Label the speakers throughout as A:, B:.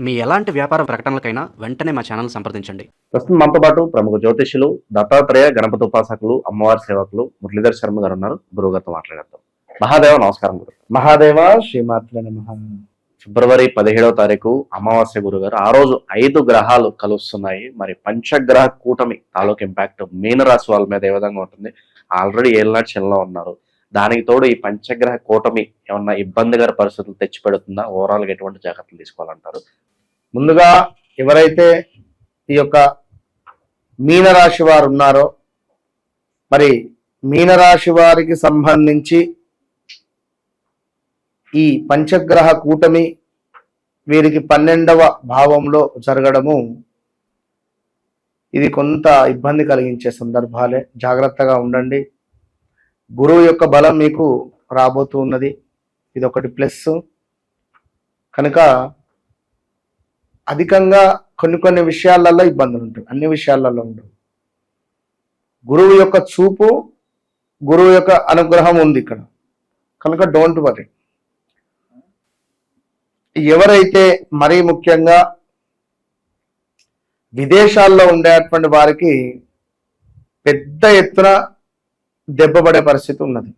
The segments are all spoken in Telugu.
A: మీ ఎలాంటి వ్యాపార ప్రకటనలకైనా వెంటనే మా ఛానల్ సంప్రదించండి.
B: ప్రస్తుతం మనతో పాటు ప్రముఖ జ్యోతిష్యులు, దత్తాత్రేయ గణపతి ఉపాసకులు, అమ్మవారి సేవకులు మురళీధర్ శర్మ గారు ఉన్నారు. గురువుగారితో మాట్లాడేద్దాం. మహాదేవ నమస్కారం. గురు
C: మహాదేవ శ్రీమాత్రే నమః.
B: ఫిబ్రవరి 17వ తారీఖు అమావాస్య గురుగారు. ఆ రోజు 5 గ్రహాలు కలుస్తున్నాయి. మరి పంచగ్రహ కూటమి తాలూకు ఇంపాక్ట్ మీనరాశి వాళ్ళ మీద ఏ విధంగా ఉంటుంది? ఆల్రెడీ ఏళ్ళనాటి శనిలో ఉన్నారు. దానికి తోడు ఈ పంచగ్రహ కూటమి ఏమన్నా ఇబ్బందికర పరిస్థితులు తెచ్చిపెడుతుందా? ఓవరాల్ గా ఎటువంటి జాగ్రత్తలు తీసుకోవాలంటారు?
C: ముందుగా ఎవరైతే ఈ యొక్క మీనరాశి వారు ఉన్నారో, మరి మీనరాశి వారికి సంబంధించి ఈ పంచగ్రహ కూటమి వీరికి 12వ భావంలో జరగడము ఇది కొంత ఇబ్బంది కలిగించే సందర్భాలే. జాగ్రత్తగా ఉండండి. గురువు యొక్క బలం మీకు రాబోతూ ఉన్నది. ఇది ఒకటి ప్లస్. కనుక అధికంగా కొన్ని విషయాలలో ఇబ్బందులు ఉంటాయి, అన్ని విషయాలలో ఉండవు. గురువు యొక్క చూపు, గురువు యొక్క అనుగ్రహం ఉంది ఇక్కడ. కనుక డోంట్ వరీ. ఎవరైతే మరీ ముఖ్యంగా విదేశాల్లో ఉండేటువంటి వారికి పెద్ద ఎత్తున దెబ్బపడే పరిస్థితి ఉన్నది.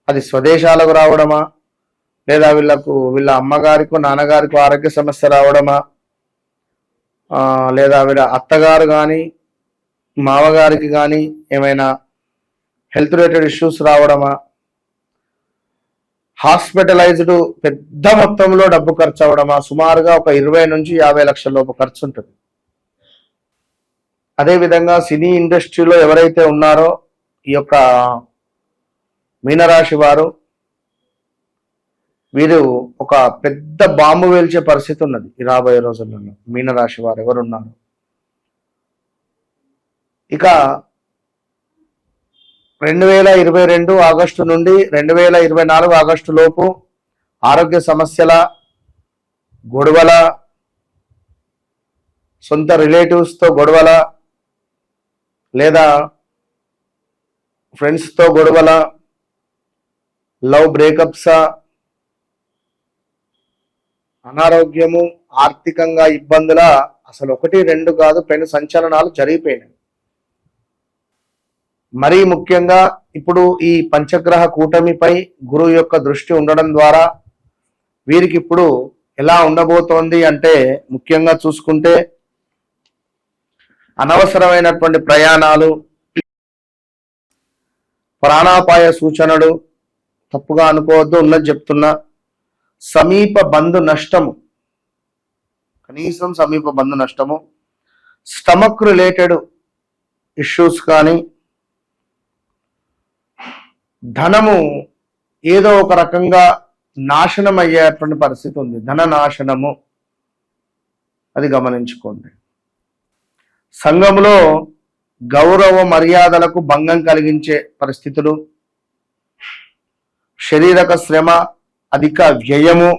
C: అది స్వదేశాలకు రావడమా, లేదా వీళ్ళ అమ్మగారికో నాన్నగారికో ఆరోగ్య సమస్య రావడమా, లేదా వీళ్ళ అత్తగారు కానీ మామగారికి కానీ ఏమైనా హెల్త్ రిలేటెడ్ ఇష్యూస్ రావడమా, హాస్పిటలైజ్డ్ పెద్ద మొత్తంలో డబ్బు ఖర్చు అవడమా, సుమారుగా ఒక 20 నుంచి 50 లక్షల లోపు ఖర్చు ఉంటుంది. అదేవిధంగా సినీ ఇండస్ట్రీలో ఎవరైతే ఉన్నారో ఈ యొక్క మీనరాశి వారు, వీరు ఒక పెద్ద బాంబు వేల్చే పరిస్థితి ఉన్నది ఈ రాబోయే రోజులలో. మీనరాశి వారు ఎవరున్నారు? ఇక 2022 ఆగస్టు నుండి 2024 ఆగస్టు లోపు ఆరోగ్య సమస్యల, గొడవల, సొంత రిలేటివ్స్తో గొడవల, లేదా ఫ్రెండ్స్తో గొడవల, లవ్ బ్రేకప్సా, అనారోగ్యము, ఆర్థికంగా ఇబ్బందుల, అసలు 1, 2 కాదు, పెను సంచలనాలు జరిగిపోయినాయి. మరీ ముఖ్యంగా ఇప్పుడు ఈ పంచగ్రహ కూటమిపై గురువు యొక్క దృష్టి ఉండడం ద్వారా వీరికి ఇప్పుడు ఎలా ఉండబోతోంది అంటే, ముఖ్యంగా చూసుకుంటే అనవసరమైనటువంటి ప్రయాణాలు, ప్రాణాపాయ సూచనలు, తప్పుగా అనుకోవద్దు, ఉన్నది చెప్తున్నా, సమీప బంధు నష్టము, కనీసం సమీప బంధు నష్టము, స్టమక్ రిలేటెడ్ ఇష్యూస్ కానీ, ధనము ఏదో ఒక రకంగా నాశనం అయ్యేటువంటి పరిస్థితి ఉంది. ధన నాశనము, అది గమనించుకోండి. సంఘంలో గౌరవ మర్యాదలకు భంగం కలిగించే పరిస్థితులు, శారీరక శ్రమ, అధిక వ్యయము,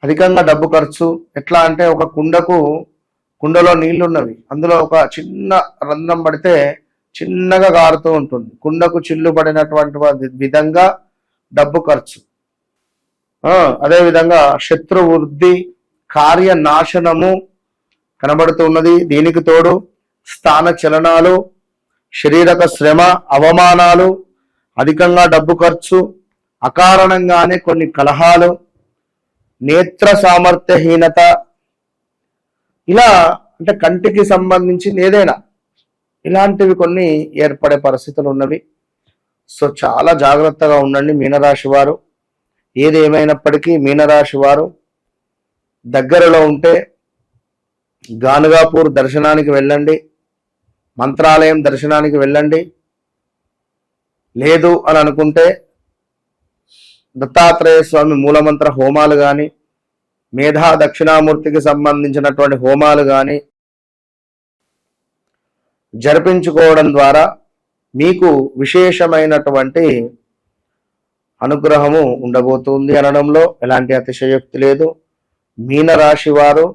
C: అధికంగా డబ్బు ఖర్చు. ఎట్లా అంటే ఒక కుండలో నీళ్లున్నవి, అందులో ఒక చిన్న రంధ్రం పడితే చిన్నగా కారుతూ ఉంటుంది. కుండకు చిల్లు పడినటువంటి విధంగా డబ్బు ఖర్చు. అదేవిధంగా శత్రు వృద్ధి, కార్య నాశనము కనబడుతూ ఉన్నది. దీనికి తోడు స్థాన చలనాలు, శారీరక శ్రమ, అవమానాలు, అధికంగా డబ్బు ఖర్చు, అకారణంగానే కొన్ని కలహాలు, నేత్ర సామర్థ్యహీనత, ఇలా అంటే కంటికి సంబంధించిన ఏదైనా ఇలాంటివి కొన్ని ఏర్పడే పరిస్థితులు ఉన్నవి. సో చాలా జాగ్రత్తగా ఉండండి మీనరాశి వారు. ఏది ఏమైనప్పటికీ మీనరాశి వారు దగ్గరలో ఉంటే గానుగాపూర్ దర్శనానికి వెళ్ళండి, మంత్రాలయం దర్శనానికి వెళ్ళండి. లేదు అని అనుకుంటే దత్తాత్రేయ స్వామి మూలమంత్ర హోమాలు కానీ, మేధా దక్షిణామూర్తికి సంబంధించినటువంటి హోమాలు కానీ జరిపించుకోవడం ద్వారా మీకు విశేషమైనటువంటి అనుగ్రహము ఉండబోతుంది అనడంలో ఎలాంటి అతిశయోక్తి లేదు. మీనరాశి వారు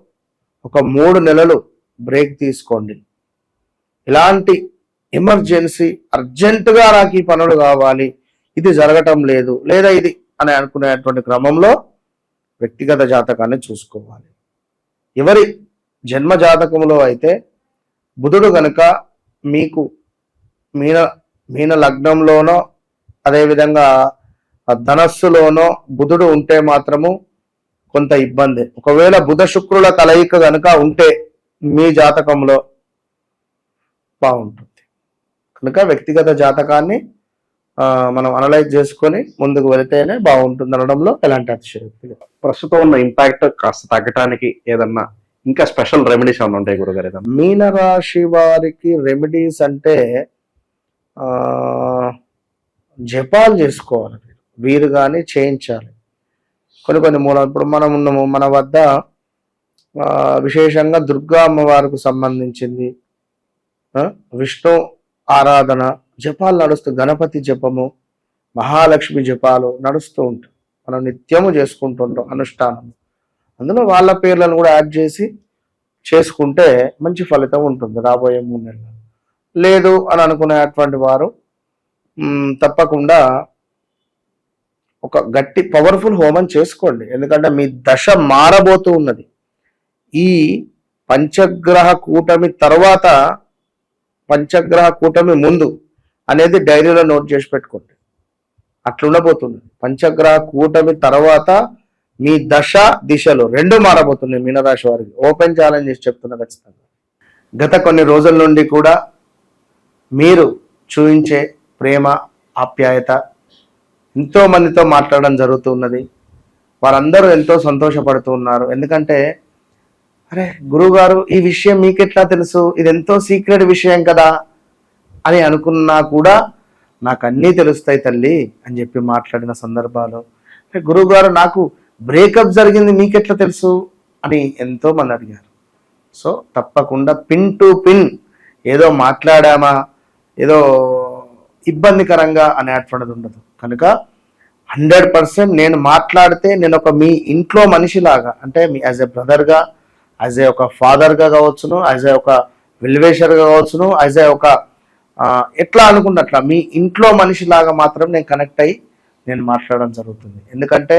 C: ఒక 3 నెలలు బ్రేక్ తీసుకోండి. ఇలాంటి ఎమర్జెన్సీ అర్జెంటుగా నాకు ఈ పనులు కావాలి, ఇది జరగటం లేదు, లేదా ఇది అని అనుకునేటువంటి క్రమంలో వ్యక్తిగత జాతకాన్ని చూసుకోవాలి. ఎవరి జన్మ జాతకంలో అయితే బుధుడు గనుక మీకు మీన లగ్నంలోనో అదేవిధంగా ధనస్సులోనో బుధుడు ఉంటే మాత్రము కొంత ఇబ్బంది. ఒకవేళ బుధ శుక్రుల కలయిక గనుక ఉంటే మీ జాతకంలో బాగుంటుంది. కనుక వ్యక్తిగత జాతకాన్ని మనం అనలైజ్ చేసుకొని ముందుకు వెళితేనే బాగుంటుంది అనడంలో ఎలాంటి అతిశయోక్తి లేదు.
B: ప్రస్తుతం ఉన్న ఇంపాక్ట్ కాస్త తగ్గటానికి ఏదన్నా ఇంకా స్పెషల్ రెమెడీస్ ఏమైనా ఉంటాయి గురుగారు? ఏదన్నా
C: మీనరాశి వారికి రెమెడీస్ అంటే జపాలు చేసుకోవాలి, వీరు కానీ చేయించాలి. కొన్ని మూలం ఇప్పుడు మనం ఉన్నాము, మన వద్ద విశేషంగా దుర్గా అమ్మవారికి సంబంధించింది విష్ణు ఆరాధన జపాలు నడుస్తూ, గణపతి జపము, మహాలక్ష్మి జపాలు నడుస్తూ ఉంటాయి. మనం నిత్యము చేసుకుంటుంటాం అనుష్ఠానం. అందులో వాళ్ళ పేర్లను కూడా యాడ్ చేసి చేసుకుంటే మంచి ఫలితం ఉంటుంది రాబోయే 3 నెలలు. లేదు అని అనుకునేటువంటి వారు తప్పకుండా ఒక గట్టి పవర్ఫుల్ హోమం చేసుకోండి. ఎందుకంటే మీ దశ మారబోతూ ఉన్నది. ఈ పంచగ్రహ కూటమి తర్వాత, పంచగ్రహ కూటమి ముందు అనేది డైరీలో నోట్ చేసి పెట్టుకోండి. అట్లుండబోతుంది. పంచగ్రహ కూటమి తర్వాత మీ దశ దిశలు 2 మారబోతున్నాయి మీనరాశి వారికి. ఓపెన్ ఛాలెంజ్ చేసి చెప్తున్నా ఖచ్చితంగా. గత కొన్ని రోజుల నుండి కూడా మీరు చూపించే ప్రేమ ఆప్యాయత ఎంతో మందితో మాట్లాడడం జరుగుతున్నది. వారందరూ ఎంతో సంతోషపడుతూ ఉన్నారు. ఎందుకంటే అరే గురువుగారు ఈ విషయం మీకెట్లా తెలుసు, ఇది ఎంతో సీక్రెట్ విషయం కదా అని అనుకున్నా కూడా నాకు అన్నీ తెలుస్తాయి తల్లి అని చెప్పి మాట్లాడిన సందర్భాలు. గురువుగారు నాకు బ్రేకప్ జరిగింది మీకెట్లా తెలుసు అని ఎంతో మంది అడిగారు. సో తప్పకుండా పిన్ టు పిన్ ఏదో మాట్లాడామా ఏదో ఇబ్బందికరంగా అనేటువంటిది ఉండదు. కనుక 100% నేను మాట్లాడితే నేను ఒక మీ ఇంట్లో మనిషిలాగా, అంటే me as a బ్రదర్గా, as a ఒక ఫాదర్గా కావచ్చును, యాజ్ ఏ ఒక వెల్వేషర్గా కావచ్చును, యాజ్ ఏ ఒక ఎట్లా అనుకున్నట్లా మీ ఇంట్లో మనిషిలాగా మాత్రం నేను కనెక్ట్ అయ్యి నేను మాట్లాడడం జరుగుతుంది. ఎందుకంటే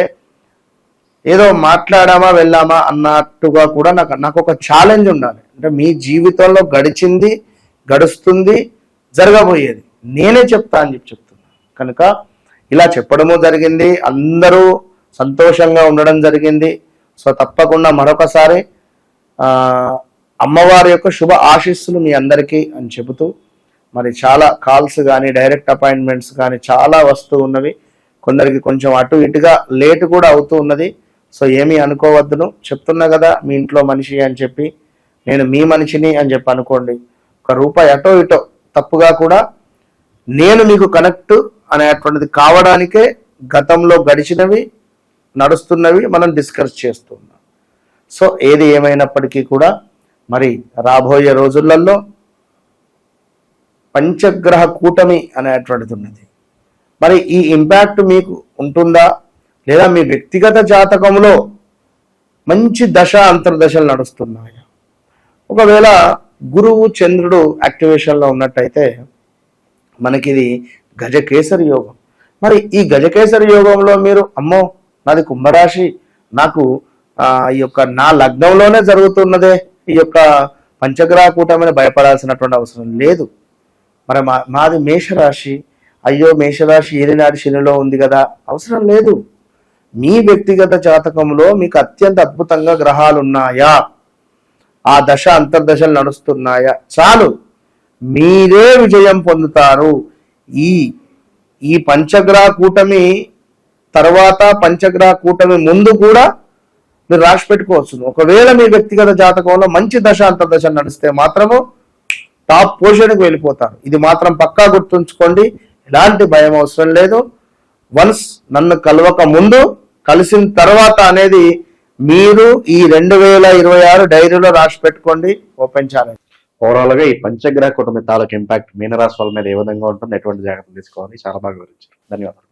C: ఏదో మాట్లాడామా వెళ్ళామా అన్నట్టుగా కూడా నాకు ఒక ఛాలెంజ్ ఉండాలి. అంటే మీ జీవితంలో గడిచింది, గడుస్తుంది, జరగబోయేది నేనే చెప్తా అని చెప్తున్నా. కనుక ఇలా చెప్పడము జరిగింది, అందరూ సంతోషంగా ఉండడం జరిగింది. సో తప్పకుండా మరొకసారి అమ్మవారి యొక్క శుభ ఆశీస్సులు మీ అందరికీ అని చెబుతూ, మరి చాలా కాల్స్ కానీ డైరెక్ట్ అపాయింట్మెంట్స్ కానీ చాలా వస్తూ ఉన్నవి. కొందరికి కొంచెం అటు ఇటుగా లేట్ కూడా అవుతూ ఉన్నది. సో ఏమీ అనుకోవద్దును, చెప్తున్నా కదా మీ ఇంట్లో మనిషి అని చెప్పి, నేను మీ మనిషిని అని చెప్పి అనుకోండి. ₹1 అటో ఇటో తప్పుగా కూడా నేను మీకు కనెక్ట్ అనేటువంటిది కావడానికే గతంలో గడిచినవి నడుస్తున్నవి మనం డిస్కస్ చేస్తున్నాం. సో ఏది ఏమైనప్పటికీ కూడా మరి రాబోయే రోజులలో పంచగ్రహ కూటమి అనేటువంటిది ఉన్నది. మరి ఈ ఇంపాక్ట్ మీకు ఉంటుందా, లేదా మీ వ్యక్తిగత జాతకంలో మంచి దశ అంతర్దశలు నడుస్తున్నాయా? ఒకవేళ గురువు చంద్రుడు యాక్టివేషన్లో ఉన్నట్టయితే మనకి ఇది గజకేసరి యోగం. మరి ఈ గజకేసరి యోగంలో మీరు అమ్మో నాది కుంభరాశి, నాకు ఈ యొక్క నా లగ్నంలోనే జరుగుతున్నదే ఈ యొక్క పంచగ్రహ కూటమిని భయపడాల్సినటువంటి అవసరం లేదు. మరి మాది మేషరాశి, అయ్యో మేషరాశి ఏలినాటి శనిలో ఉంది కదా, అవసరం లేదు. మీ వ్యక్తిగత జాతకంలో మీకు అత్యంత అద్భుతంగా గ్రహాలు ఉన్నాయా, ఆ దశ అంతర్దశలు నడుస్తున్నాయా, చాలు, మీరే విజయం పొందుతారు. ఈ పంచగ్రహ కూటమి తర్వాత, పంచగ్రహ కూటమి ముందు కూడా మీరు రాసి పెట్టుకోవచ్చు. ఒకవేళ మీ వ్యక్తిగత జాతకంలో మంచి దశ అంతర్దశ నడిస్తే మాత్రము టాప్ పొజిషన్కి వెళ్ళిపోతారు. ఇది మాత్రం పక్కా గుర్తుంచుకోండి. ఎలాంటి భయం అవసరం లేదు. వన్స్ నన్ను కలవక ముందు, కలిసిన తర్వాత అనేది మీరు ఈ 2026 డైరీలో రాసి పెట్టుకోండి. Open challenge.
B: ఓవరాల్ గా ఈ పంచగ్రహ కూటమి తాలూకు ఇంపాక్ట్ మీనరాశి వాళ్ళ మీద ఏ విధంగా ఉంటుంది, ఎటువంటి జాగ్రత్తలు తీసుకోవాలి, చాలా బాగా వివరించారు. ధన్యవాదాలు.